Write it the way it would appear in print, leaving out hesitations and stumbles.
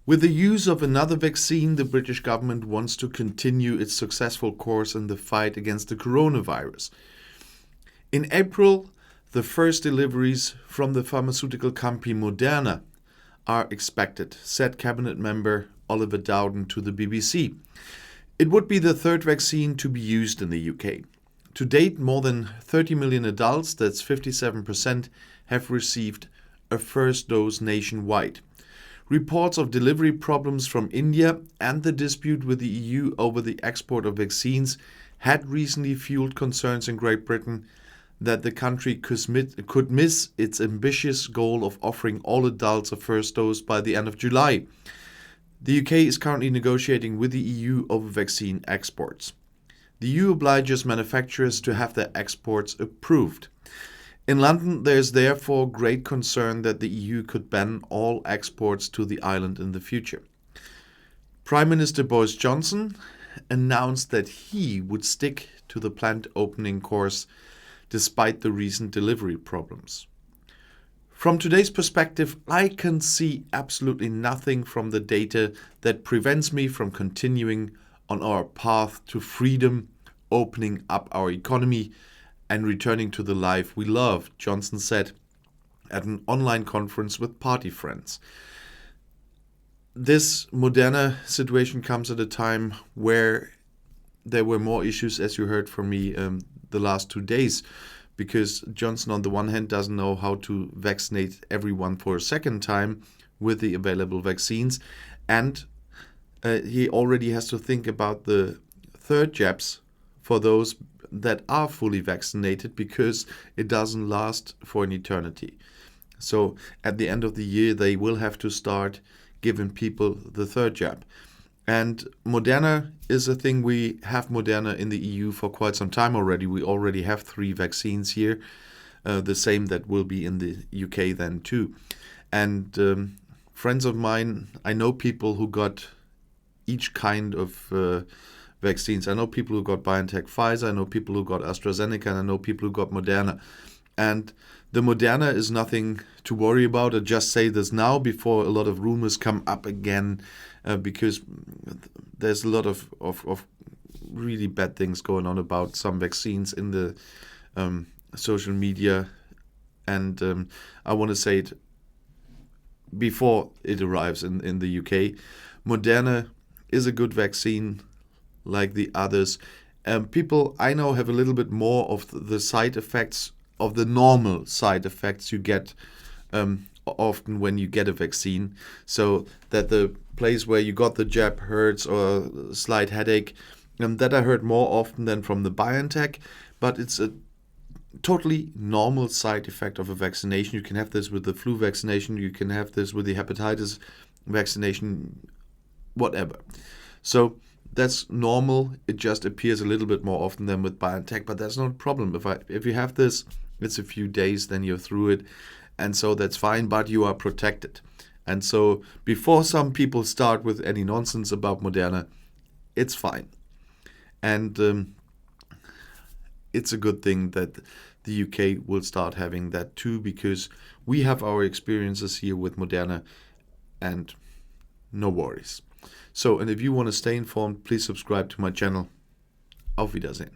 With the use of another vaccine, the British government wants to continue its successful course in the fight against the coronavirus. In April, the first deliveries from the pharmaceutical company Moderna are expected, said Cabinet member Oliver Dowden to the BBC. It would be the third vaccine to be used in the UK. To date, more than 30 million adults, that's 57%, have received a first dose nationwide. Reports of delivery problems from India and the dispute with the EU over the export of vaccines had recently fueled concerns in Great Britain that the country could miss its ambitious goal of offering all adults a first dose by the end of July. The UK is currently negotiating with the EU over vaccine exports. The EU obliges manufacturers to have their exports approved. In London, there is therefore great concern that the EU could ban all exports to the island in the future. Prime Minister Boris Johnson announced that he would stick to the planned opening course despite the recent delivery problems. From today's perspective, I can see absolutely nothing from the data that prevents me from continuing on our path to freedom, opening up our economy, and returning to the life we love, Johnson said at an online conference with party friends. This Moderna situation comes at a time where there were more issues, as you heard from me the last 2 days, because Johnson, on the one hand, doesn't know how to vaccinate everyone for a second time with the available vaccines, and he already has to think about the third jabs for those that are fully vaccinated, because it doesn't last for an eternity. So at the end of the year, they will have to start giving people the third jab. And Moderna is a thing. We have Moderna in the EU for quite some time already. We already have 3 vaccines here, the same that will be in the UK then too. And friends of mine, I know people who got each kind of vaccines. I know people who got BioNTech, Pfizer. I know people who got AstraZeneca, and I know people who got Moderna. And the Moderna is nothing to worry about. I just say this now before a lot of rumors come up again, because there's a lot of really bad things going on about some vaccines in the social media. And I want to say it before it arrives in the UK. Moderna is a good vaccine like the others. People I know have a little bit more of the side effects, of the normal side effects you get often when you get a vaccine. So that the place where you got the jab hurts, or a slight headache, that I heard more often than from the BioNTech, but it's a totally normal side effect of a vaccination. You can have this with the flu vaccination, you can have this with the hepatitis vaccination, whatever. So that's normal. It just appears a little bit more often than with BioNTech, but that's not a problem. If you have this, it's a few days, then you're through it, and so that's fine, but you are protected. And so before some people start with any nonsense about Moderna, it's fine. And it's a good thing that the UK will start having that too, because we have our experiences here with Moderna, and no worries. So, and if you want to stay informed, please subscribe to my channel. Auf Wiedersehen.